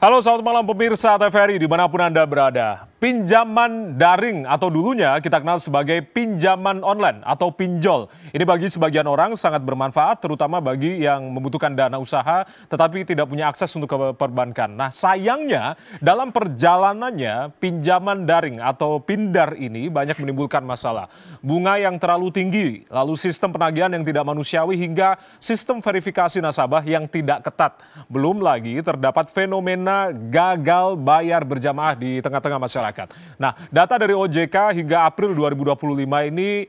Halo, selamat malam pemirsa TVRI dimanapun Anda berada. Pinjaman daring atau dulunya kita kenal sebagai pinjaman online atau pinjol. Ini bagi sebagian orang sangat bermanfaat, terutama bagi yang membutuhkan dana usaha tetapi tidak punya akses untuk ke perbankan. Nah, sayangnya dalam perjalanannya pinjaman daring atau pindar ini banyak menimbulkan masalah. Bunga yang terlalu tinggi, lalu sistem penagihan yang tidak manusiawi hingga sistem verifikasi nasabah yang tidak ketat. Belum lagi terdapat fenomena gagal bayar berjamaah di tengah-tengah masyarakat. Nah, data dari OJK hingga April 2025 ini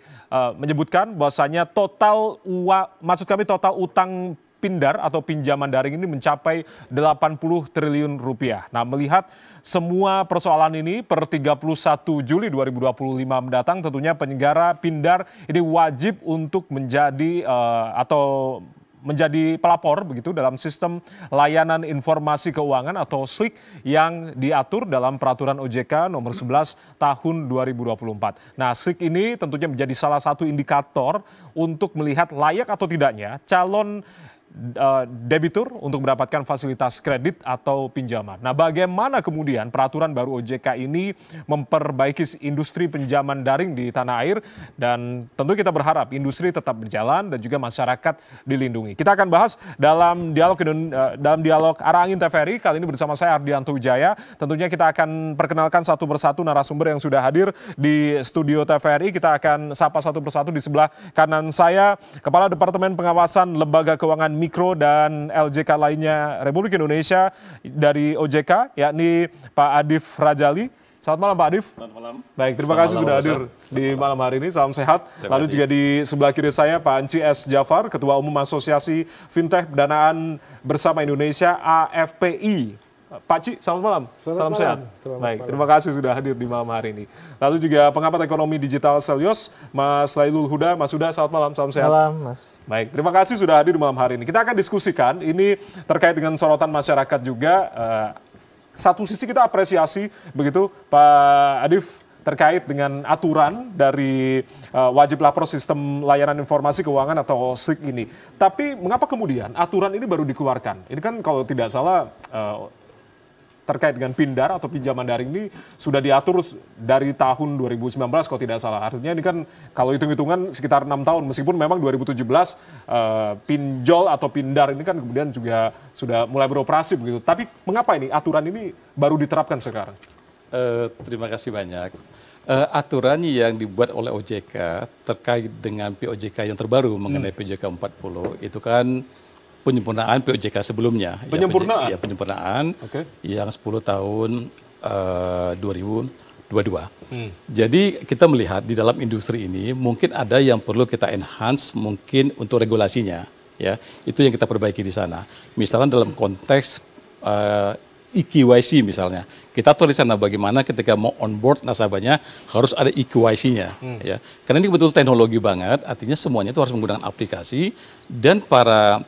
menyebutkan bahwasanya total utang pindar atau pinjaman daring ini mencapai 80 triliun rupiah. Nah, melihat semua persoalan ini per 31 Juli 2025 mendatang, tentunya penyelenggara pindar ini wajib untuk menjadi menjadi pelapor begitu dalam sistem layanan informasi keuangan atau SLIK yang diatur dalam peraturan OJK nomor 11 tahun 2024. Nah, SLIK ini tentunya menjadi salah satu indikator untuk melihat layak atau tidaknya calon debitur untuk mendapatkan fasilitas kredit atau pinjaman. Nah, bagaimana kemudian peraturan baru OJK ini memperbaiki industri pinjaman daring di tanah air, dan tentu kita berharap industri tetap berjalan dan juga masyarakat dilindungi. Kita akan bahas dalam dialog Arah Angin TVRI kali ini bersama saya Ardianto Wijaya. Tentunya kita akan perkenalkan satu persatu narasumber yang sudah hadir di studio TVRI. Kita akan sapa satu persatu. Di sebelah kanan saya Kepala Departemen Pengawasan Lembaga Keuangan Mikro dan LJK lainnya Republik Indonesia dari OJK, yakni Pak Adif Rajali. Selamat malam Pak Adif. Selamat malam. Baik, terima kasih sudah hadir di malam hari ini. Salam sehat. Lalu juga di sebelah kiri saya Pak Anci S. Jafar, Ketua Umum Asosiasi Fintech Pendanaan Bersama Indonesia AFPI. Pak Ci, selamat malam. Salam sehat. Baik, terima kasih sudah hadir di malam hari ini. Lalu juga pengamat ekonomi digital Selyos, Mas Lailul Huda. Mas Huda, selamat malam. Salam sehat. Malam, Mas. Baik, terima kasih sudah hadir di malam hari ini. Kita akan diskusikan ini terkait dengan sorotan masyarakat juga. Satu sisi kita apresiasi begitu Pak Adif terkait dengan aturan dari wajib lapor sistem layanan informasi keuangan atau SLIK ini. Tapi mengapa kemudian aturan ini baru dikeluarkan? Ini kan kalau tidak salah terkait dengan pindar atau pinjaman daring ini sudah diatur dari tahun 2019 kalau tidak salah. Artinya ini kan kalau hitung-hitungan sekitar 6 tahun, meskipun memang 2017 pinjol atau pindar ini kan kemudian juga sudah mulai beroperasi begitu. Tapi mengapa ini aturan ini baru diterapkan sekarang? Terima kasih banyak. Aturan yang dibuat oleh OJK terkait dengan POJK yang terbaru mengenai POJK 40 itu kan penyempurnaan POJK sebelumnya. Penyempurnaan? Ya, penyempurnaan yang 10 tahun 2022. Jadi kita melihat di dalam industri ini mungkin ada yang perlu kita enhance mungkin untuk regulasinya. Ya, itu yang kita perbaiki di sana. Misalnya dalam konteks EKYC misalnya. Kita tulis di sana bagaimana ketika mau onboard nasabahnya harus ada EKYC-nya. Ya. Karena ini betul teknologi banget, artinya semuanya itu harus menggunakan aplikasi dan para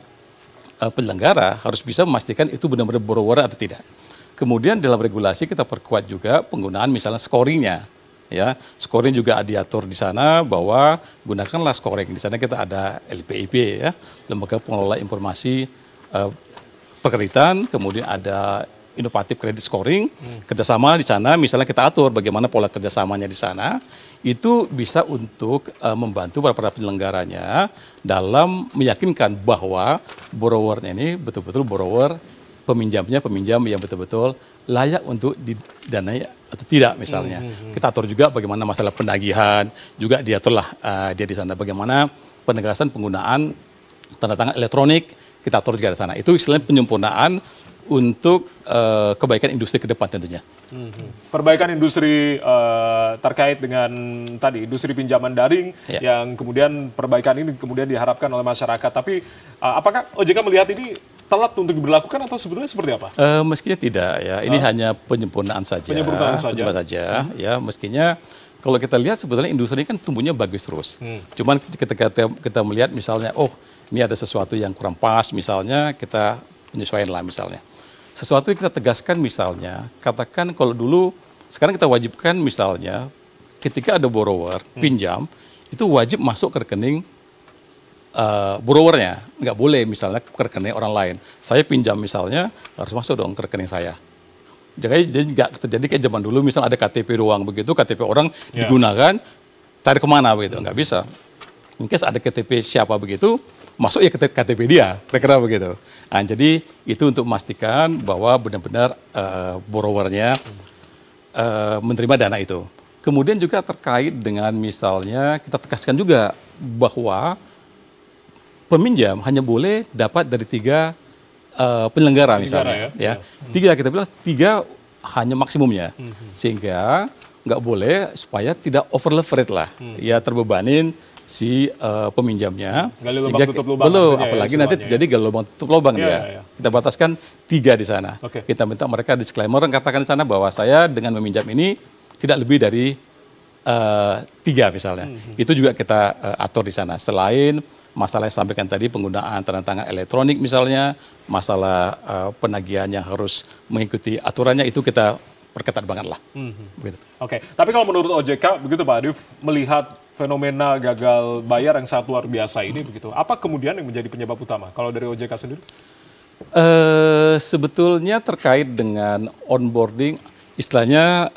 penyelenggara harus bisa memastikan itu benar-benar borrower atau tidak. Kemudian dalam regulasi kita perkuat juga penggunaan misalnya scoringnya. Ya, scoring juga diatur di sana bahwa gunakanlah scoring. Di sana kita ada LPIP ya, Lembaga Pengelola Informasi Perkreditan, kemudian ada inovatif kredit scoring, kerjasama di sana, misalnya kita atur bagaimana pola kerjasamanya di sana, itu bisa untuk membantu para penyelenggaranya dalam meyakinkan bahwa borrowernya ini betul-betul borrower, peminjamnya peminjam yang betul-betul layak untuk didanai atau tidak misalnya. Kita atur juga bagaimana masalah penagihan, juga diaturlah dia di sana bagaimana penegasan penggunaan tanda tangan elektronik, kita atur juga di sana. Itu istilahnya penyempurnaan untuk kebaikan industri ke depan tentunya. Perbaikan industri terkait dengan tadi industri pinjaman daring yang kemudian perbaikan ini kemudian diharapkan oleh masyarakat. Tapi apakah OJK melihat ini telat untuk diberlakukan atau sebetulnya seperti apa? Mestinya tidak ya. Ini hanya penyempurnaan saja. Penyempurnaan saja. Ya, mestinya kalau kita lihat sebetulnya industri ini kan tumbuhnya bagus terus. Cuman ketika kita melihat misalnya, oh ini ada sesuatu yang kurang pas, misalnya kita penyesuaian lah misalnya. Sesuatu yang kita tegaskan misalnya, katakan kalau dulu, sekarang kita wajibkan misalnya, ketika ada borrower, pinjam, itu wajib masuk ke rekening borrowernya. Nggak boleh misalnya ke rekening orang lain. Saya pinjam misalnya, harus masuk dong ke rekening saya. Jadi nggak terjadi kayak zaman dulu, misal ada KTP doang begitu, KTP orang digunakan, cari kemana begitu, nggak bisa. Mungkin ada KTP siapa begitu, masuk ya ke KTP dia, kira-kira begitu. Nah, jadi itu untuk memastikan bahwa benar-benar borrowernya menerima dana itu. Kemudian juga terkait dengan misalnya kita tegaskan juga bahwa peminjam hanya boleh dapat dari 3 penyelenggara misalnya. Ya. 3 kita bilang 3 hanya maksimumnya. Sehingga nggak boleh supaya tidak over leverage lah. Ya terbebanin si peminjamnya. Gali lubang tutup lubang. Belum, apalagi nanti terjadi gali lubang tutup lubang dia. Kita bataskan 3 di sana. Kita minta mereka disclaimer katakan di sana bahwa saya dengan meminjam ini tidak lebih dari 3 misalnya. Itu juga kita atur di sana. Selain masalah yang sampaikan tadi penggunaan tanda tangan elektronik misalnya, masalah penagihan yang harus mengikuti aturannya itu kita perketat banget lah. Begitu. Oke, tapi kalau menurut OJK begitu Pak Adif melihat fenomena gagal bayar yang sangat luar biasa ini begitu, apa kemudian yang menjadi penyebab utama kalau dari OJK sendiri? Sebetulnya terkait dengan onboarding, istilahnya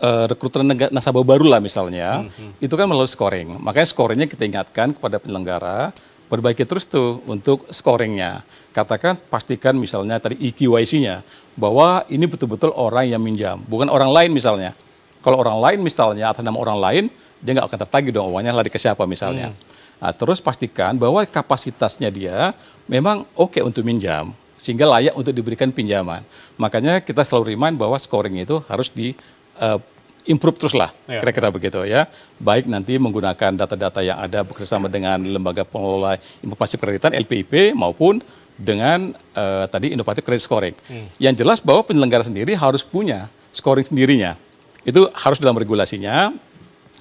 rekrutan nasabah baru lah misalnya, itu kan melalui scoring. Makanya scoringnya kita ingatkan kepada penyelenggara, perbaiki terus tuh untuk scoringnya. Katakan, pastikan misalnya tadi EKYC-nya, bahwa ini betul-betul orang yang minjam, bukan orang lain misalnya. Kalau orang lain misalnya, atas nama orang lain, dia nggak akan tertagih dong uangnya lari ke siapa misalnya. Nah, terus pastikan bahwa kapasitasnya dia memang oke untuk minjam, sehingga layak untuk diberikan pinjaman. Makanya kita selalu remind bahwa scoring itu harus improve terus lah, kira-kira begitu ya. Baik nanti menggunakan data-data yang ada bekerjasama dengan lembaga pengelola informasi kreditan LPIP maupun dengan tadi inovatif credit scoring. Yang jelas bahwa penyelenggara sendiri harus punya scoring sendirinya. Itu harus dalam regulasinya.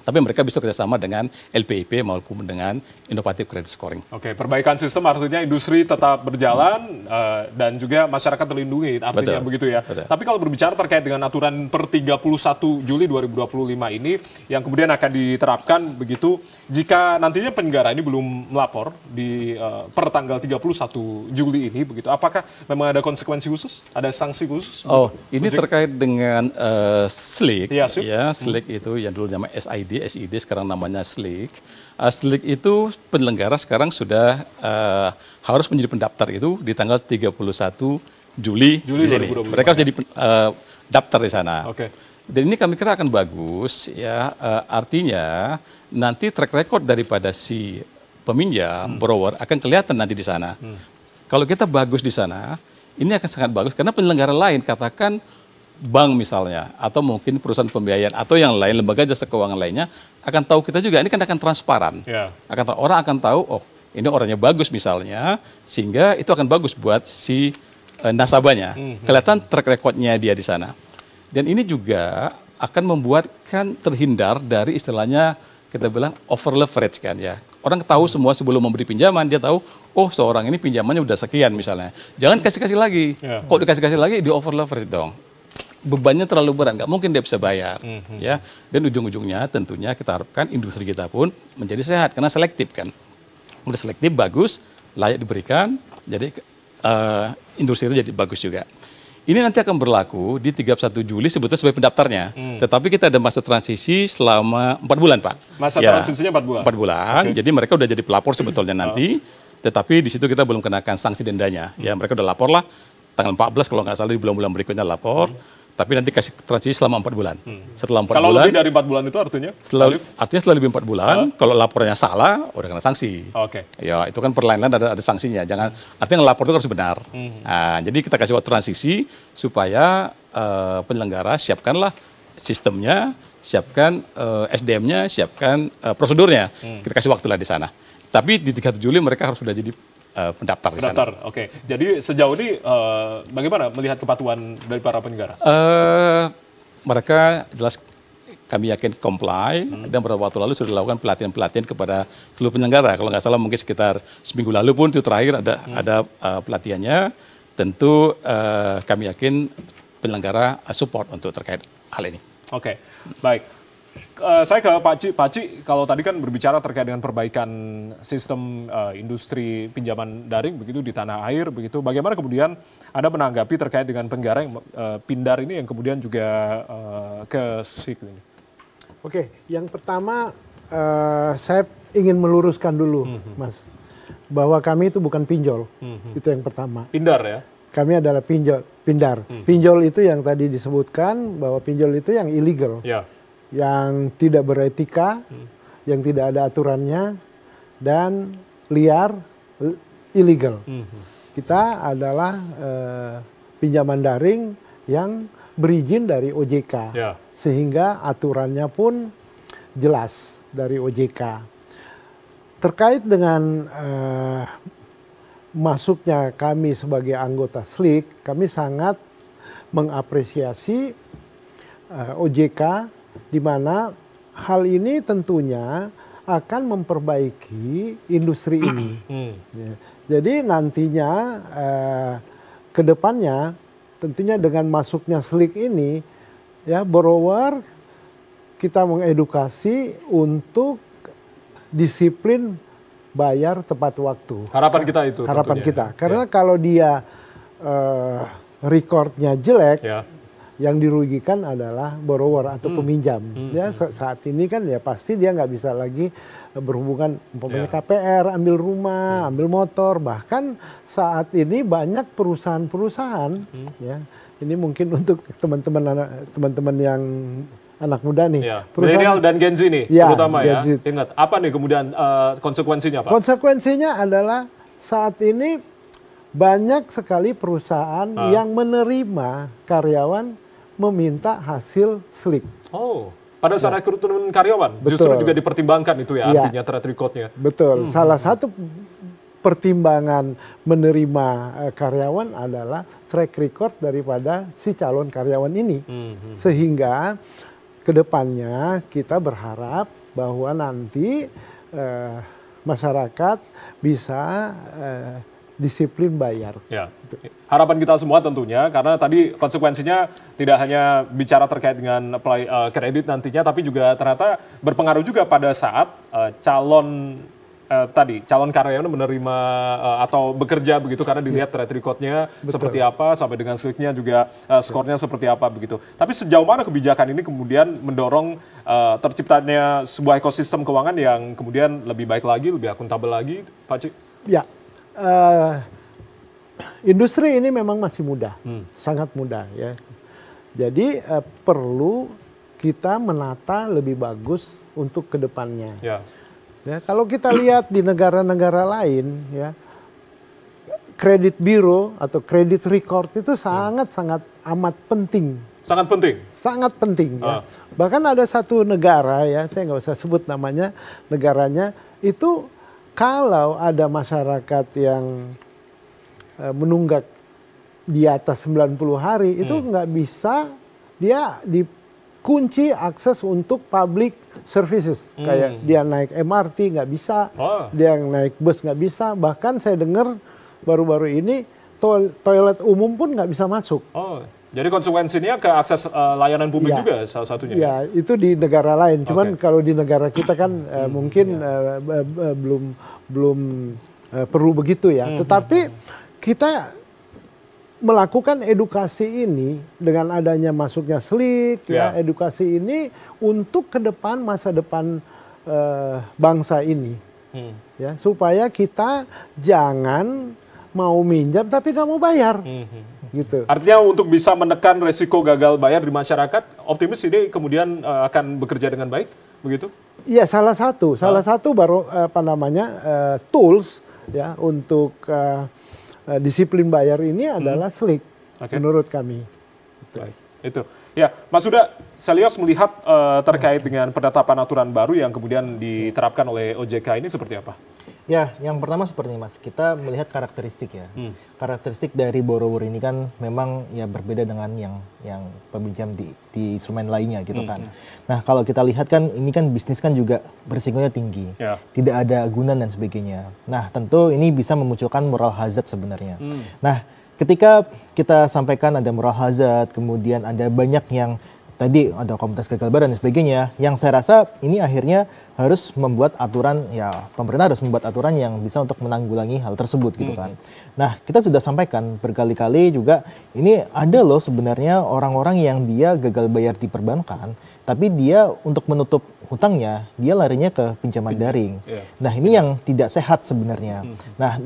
Tapi mereka bisa kerjasama dengan LPIP maupun dengan inovatif credit scoring. Oke, perbaikan sistem artinya industri tetap berjalan dan juga masyarakat terlindungi, artinya begitu ya. Tapi kalau berbicara terkait dengan aturan per 31 Juli 2025 ini yang kemudian akan diterapkan begitu, jika nantinya penyelenggara ini belum melapor di per tanggal 31 Juli ini begitu, apakah memang ada konsekuensi khusus, ada sanksi khusus? Oh, ini terkait dengan SLIK, ya, SLIK itu yang dulu namanya SID, sekarang namanya SLIK. SLIK itu penyelenggara sekarang sudah harus menjadi pendaftar itu di tanggal 31 Juli di sini. Mereka harus jadi daftar di sana. Dan ini kami kira akan bagus, ya. Artinya nanti track record daripada si peminjam, borrower akan kelihatan nanti di sana. Kalau kita bagus di sana, ini akan sangat bagus karena penyelenggara lain, katakan bank misalnya, atau mungkin perusahaan pembiayaan atau yang lain, lembaga jasa keuangan lainnya akan tahu kita juga. Ini kan akan transparan. Orang akan tahu, oh ini orangnya bagus misalnya, sehingga itu akan bagus buat si nasabahnya. Kelihatan track recordnya dia di sana. Dan ini juga akan membuatkan terhindar dari istilahnya kita bilang over leverage kan ya. Orang tahu semua sebelum memberi pinjaman, dia tahu, oh seorang ini pinjamannya udah sekian misalnya. Jangan kasih-kasih lagi. Kok dikasih-kasih lagi, di over leverage dong. Bebannya terlalu berat, nggak mungkin dia bisa bayar, ya. Dan ujung-ujungnya tentunya kita harapkan industri kita pun menjadi sehat karena selektif kan, udah selektif bagus, layak diberikan, jadi industri itu jadi bagus juga. Ini nanti akan berlaku di 31 Juli sebetulnya sebagai pendaftarnya, tetapi kita ada masa transisi selama 4 bulan Pak. Masa transisinya 4 bulan? 4 bulan, jadi mereka udah jadi pelapor sebetulnya nanti, tetapi di situ kita belum kenakan sanksi dendanya, ya mereka udah lapor lah, tanggal 14 kalau nggak salah di bulan-bulan berikutnya lapor. Tapi nanti kasih transisi selama 4 bulan. Setelah 4 kalau bulan. Kalau lebih dari 4 bulan itu artinya? Setelah lebih 4 bulan, kalau laporannya salah, udah kena sanksi. Ya, itu kan perlahan-lahan ada sanksinya. Jangan, artinya lapor itu harus benar. Nah, jadi kita kasih waktu transisi supaya penyelenggara siapkanlah sistemnya, siapkan SDM-nya, siapkan prosedurnya. Kita kasih waktu lah di sana. Tapi di 31 Juli mereka harus sudah jadi pendaftar di sana. Oke. Jadi sejauh ini bagaimana melihat kepatuhan dari para penyelenggara? Mereka jelas kami yakin comply dan beberapa waktu lalu sudah dilakukan pelatihan-pelatihan kepada seluruh penyelenggara. Kalau nggak salah mungkin sekitar seminggu lalu pun itu terakhir ada pelatihannya. Tentu kami yakin penyelenggara support untuk terkait hal ini. Oke, baik. Saya ke Pak Ci. Pak Ci, kalau tadi kan berbicara terkait dengan perbaikan sistem industri pinjaman daring begitu di tanah air begitu. Bagaimana kemudian Anda menanggapi terkait dengan Penggara yang Pindar ini yang kemudian juga ke SIK ini? Oke, yang pertama saya ingin meluruskan dulu, Mas, bahwa kami itu bukan pinjol. Itu yang pertama. Pindar ya? Kami adalah pindar. Pinjol itu yang tadi disebutkan bahwa pinjol itu yang illegal. Ya. Yang tidak beretika, yang tidak ada aturannya, dan liar, illegal. Kita adalah pinjaman daring yang berizin dari OJK, sehingga aturannya pun jelas dari OJK. Terkait dengan masuknya kami sebagai anggota SLIK, kami sangat mengapresiasi OJK, di mana hal ini tentunya akan memperbaiki industri ini. Ya. Jadi nantinya ke depannya tentunya dengan masuknya SLIK ini, ya borrower kita mengedukasi untuk disiplin bayar tepat waktu. Harapan kita itu. Harapan tentunya. kita, karena kalau dia recordnya jelek. Yang dirugikan adalah borrower atau peminjam. Ya saat ini kan ya pasti dia nggak bisa lagi berhubungan umpamanya KPR, ambil rumah, ambil motor. Bahkan saat ini banyak perusahaan-perusahaan, ya ini mungkin untuk teman-teman yang anak muda nih. Milenial dan Gen Z nih, terutama Gen Z. Ingat, apa nih kemudian konsekuensinya, Pak? Konsekuensinya adalah saat ini banyak sekali perusahaan yang menerima karyawan meminta hasil SLIK. Oh, pada saat rekrutmen karyawan, justru juga dipertimbangkan itu ya, artinya track record-nya. Betul. Salah satu pertimbangan menerima karyawan adalah track record daripada si calon karyawan ini. Sehingga kedepannya kita berharap bahwa nanti masyarakat bisa disiplin bayar. Ya. Harapan kita semua tentunya, karena tadi konsekuensinya tidak hanya bicara terkait dengan apply kredit nantinya, tapi juga ternyata berpengaruh juga pada saat calon karyawan menerima atau bekerja begitu, karena dilihat track record-nya seperti apa, sampai dengan SLIK-nya juga skornya seperti apa begitu. Tapi sejauh mana kebijakan ini kemudian mendorong terciptanya sebuah ekosistem keuangan yang kemudian lebih baik lagi, lebih akuntabel lagi, Pak Ci? Ya. Industri ini memang masih muda, sangat muda ya. Jadi perlu kita menata lebih bagus untuk kedepannya. Ya, kalau kita lihat di negara-negara lain, ya kredit bureau atau kredit record itu sangat-sangat amat penting. Sangat penting. Sangat penting. Ya. Bahkan ada satu negara ya, saya nggak usah sebut namanya, negaranya itu. Kalau ada masyarakat yang menunggak di atas 90 hari, itu nggak bisa, dia dikunci akses untuk public services. Kayak dia naik MRT nggak bisa, dia naik bus nggak bisa. Bahkan saya dengar baru-baru ini toilet umum pun nggak bisa masuk. Jadi konsekuensinya ke akses layanan publik juga salah satunya. Ya, itu di negara lain. Cuman kalau di negara kita kan mungkin belum perlu begitu ya. Tetapi kita melakukan edukasi ini dengan adanya masuknya SLIK, ya edukasi ini untuk ke depan masa depan bangsa ini, ya supaya kita jangan mau minjam tapi nggak mau bayar. Gitu. Artinya untuk bisa menekan resiko gagal bayar di masyarakat, optimis ini kemudian akan bekerja dengan baik, begitu? Iya, salah satu baru tools ya untuk disiplin bayar ini adalah SLIK, menurut kami. Baik, itu. Ya, Mas Huda, Selyos melihat terkait dengan penetapan aturan baru yang kemudian diterapkan oleh OJK ini seperti apa? Ya, yang pertama seperti ini, Mas, kita melihat karakteristik ya. Karakteristik dari borrower ini kan memang ya berbeda dengan yang peminjam di instrumen lainnya gitu kan. Nah, kalau kita lihat kan ini kan bisnis kan juga berisikonya tinggi. Tidak ada agunan dan sebagainya. Nah, tentu ini bisa memunculkan moral hazard sebenarnya. Nah, ketika kita sampaikan ada moral hazard, kemudian ada banyak yang tadi ada komunitas gagal bayar dan sebagainya. Yang saya rasa ini akhirnya harus membuat aturan, ya pemerintah harus membuat aturan yang bisa untuk menanggulangi hal tersebut gitu kan. Nah, kita sudah sampaikan berkali-kali juga, ini ada loh sebenarnya orang-orang yang dia gagal bayar di perbankan, tapi dia untuk menutup hutangnya, dia larinya ke pinjaman daring. Nah, ini yang tidak sehat sebenarnya. Nah,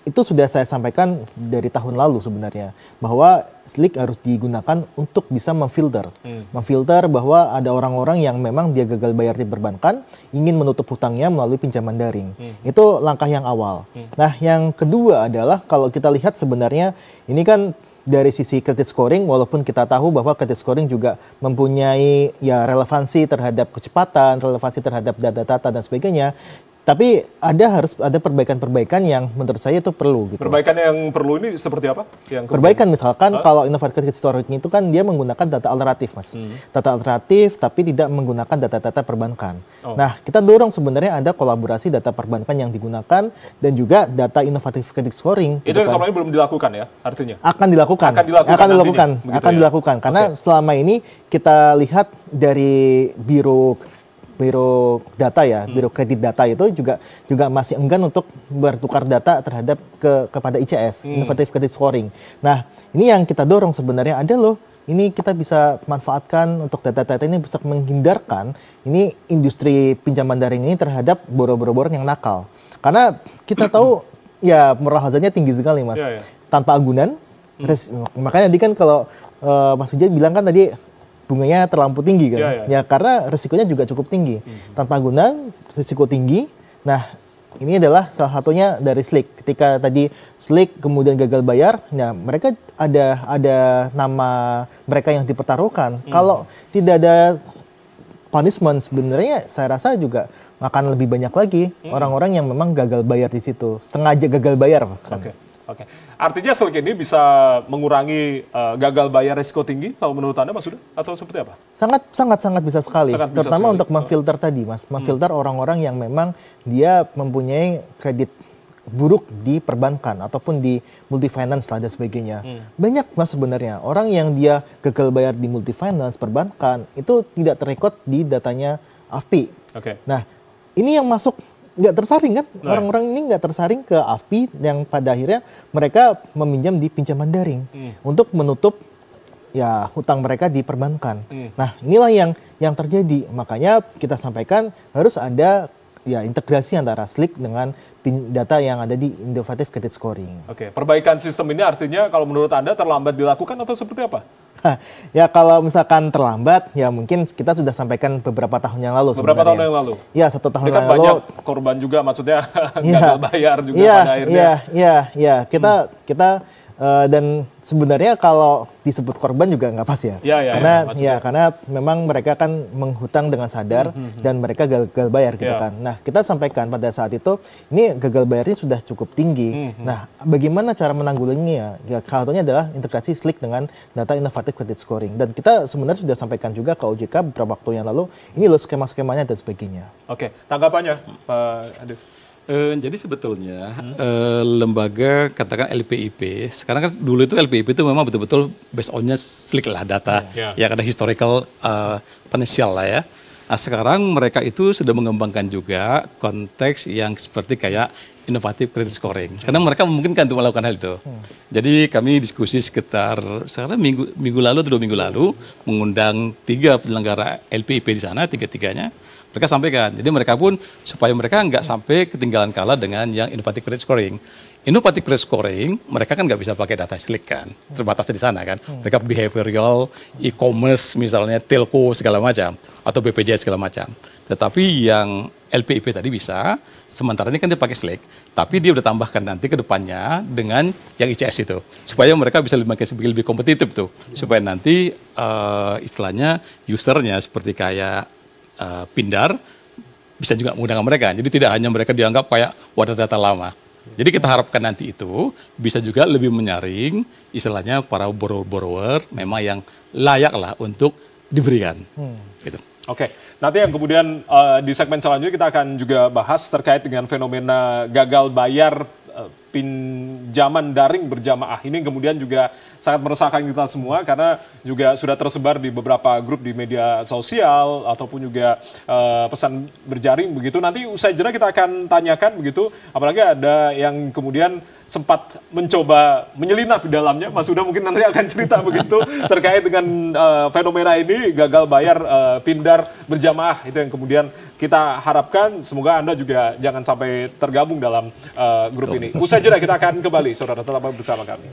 itu sudah saya sampaikan dari tahun lalu sebenarnya, bahwa Slick harus digunakan untuk bisa memfilter. Memfilter bahwa ada orang-orang yang memang dia gagal bayar di perbankan, ingin menutup hutangnya melalui pinjaman daring. Itu langkah yang awal. Nah, yang kedua adalah kalau kita lihat sebenarnya ini kan dari sisi credit scoring, walaupun kita tahu bahwa credit scoring juga mempunyai ya relevansi terhadap kecepatan, relevansi terhadap data-data dan sebagainya, tapi harus ada perbaikan-perbaikan yang menurut saya itu perlu. Gitu. Perbaikan yang perlu ini seperti apa? Perbaikan misalkan kalau inovatif credit scoring itu kan dia menggunakan data alternatif, Mas. Data alternatif tapi tidak menggunakan data-data perbankan. Nah, kita dorong sebenarnya ada kolaborasi data perbankan yang digunakan dan juga data inovatif credit scoring. Itu gitu yang selama ini belum dilakukan ya, artinya? Akan dilakukan. Karena selama ini kita lihat dari biro data ya, biro kredit data itu juga masih enggan untuk bertukar data terhadap kepada ICS, Innovative Credit Scoring. Nah, ini yang kita dorong sebenarnya ada loh. Ini kita bisa manfaatkan untuk data-data ini bisa menghindarkan ini industri pinjaman daring ini terhadap borrower yang nakal. Karena kita tahu ya moral hazardnya tinggi sekali, Mas. Tanpa agunan. Makanya tadi kan kalau Mas Wijaya bilang kan tadi bunganya terlampau tinggi kan, ya karena risikonya juga cukup tinggi. Tanpa agunan, risiko tinggi. Nah, ini adalah salah satunya dari Slick. Ketika tadi Slick kemudian gagal bayar, ya mereka ada nama mereka yang dipertaruhkan. Kalau tidak ada punishment, sebenarnya saya rasa juga akan lebih banyak lagi orang-orang yang memang gagal bayar di situ, sengaja gagal bayar. Kan. Oke. Artinya Slick ini bisa mengurangi gagal bayar risiko tinggi kalau menurut Anda, Mas Huda? Atau seperti apa? Sangat bisa sekali. Terutama untuk memfilter tadi, Mas. Memfilter orang-orang yang memang dia mempunyai kredit buruk di perbankan ataupun di multifinance lah dan sebagainya. Banyak, Mas, sebenarnya orang yang dia gagal bayar di multifinance perbankan itu tidak terrecord di datanya AFPI. Nah, ini yang masuk nggak tersaring kan, orang-orang ini nggak tersaring ke AFPI yang pada akhirnya mereka meminjam di pinjaman daring untuk menutup ya hutang mereka di perbankan. Nah, inilah yang terjadi. Makanya kita sampaikan harus ada ya integrasi antara Slick dengan data yang ada di Innovative Credit Scoring. Perbaikan sistem ini artinya kalau menurut Anda terlambat dilakukan atau seperti apa? Ya kalau misalkan terlambat, ya mungkin kita sudah sampaikan beberapa tahun yang lalu. Tahun yang lalu? Ya, 1 tahun yang lalu. Banyak korban juga, maksudnya gagal bayar juga pada akhirnya. Iya. Kita dan sebenarnya kalau disebut korban juga nggak pas ya. Karena memang mereka kan menghutang dengan sadar dan mereka gagal bayar gitu kan. Nah, kita sampaikan pada saat itu ini gagal bayarnya sudah cukup tinggi. Nah, bagaimana cara menanggulanginya? Ya, salah satunya adalah integrasi Slick dengan data Innovative Credit Scoring. Dan kita sebenarnya sudah sampaikan juga ke OJK beberapa waktu yang lalu, ini loh skema-skemanya dan sebagainya. Tanggapannya, Pak Adif? Jadi sebetulnya lembaga katakan LPIP, sekarang kan dulu itu LPIP itu memang betul-betul based on-nya Slick lah data, ya ada historical financial lah ya. Nah, sekarang mereka itu sudah mengembangkan juga konteks yang seperti kayak inovatif credit scoring, karena mereka memungkinkan untuk melakukan hal itu. Jadi kami diskusi sekitar sekarang minggu lalu atau 2 minggu lalu mengundang 3 penyelenggara LPIP di sana, 3-tiganya. Mereka sampaikan, jadi mereka pun supaya mereka nggak sampai ketinggalan kalah dengan yang inovatif credit scoring. Inovatif credit scoring, mereka kan nggak bisa pakai data Slick kan, terbatas di sana kan. Mereka behavioral, e-commerce misalnya, telco segala macam, atau BPJS segala macam. Tetapi yang LPIP tadi bisa, sementara ini kan dia pakai Slick, tapi dia udah tambahkan nanti ke depannya dengan yang ICS itu, supaya mereka bisa lebih kompetitif tuh, supaya nanti istilahnya usernya seperti kayak Pindar bisa juga menggunakan mereka. Jadi tidak hanya mereka dianggap kayak wadah data lama. Jadi kita harapkan nanti itu bisa juga lebih menyaring istilahnya para borrower memang yang layak lah untuk diberikan. Gitu. Nanti yang kemudian di segmen selanjutnya kita akan juga bahas terkait dengan fenomena gagal bayar pinjaman daring berjamaah ini kemudian juga sangat meresahkan kita semua karena juga sudah tersebar di beberapa grup di media sosial ataupun juga pesan berjaring begitu. Nanti usai jeda kita akan tanyakan begitu, apalagi ada yang kemudian sempat mencoba menyelinap di dalamnya. Mas Huda mungkin nanti akan cerita begitu terkait dengan fenomena ini, gagal bayar pindar berjamaah. Itu yang kemudian kita harapkan semoga Anda juga jangan sampai tergabung dalam grup ini. Usai jeda kita akan kembali, saudara, tetap bersama kami.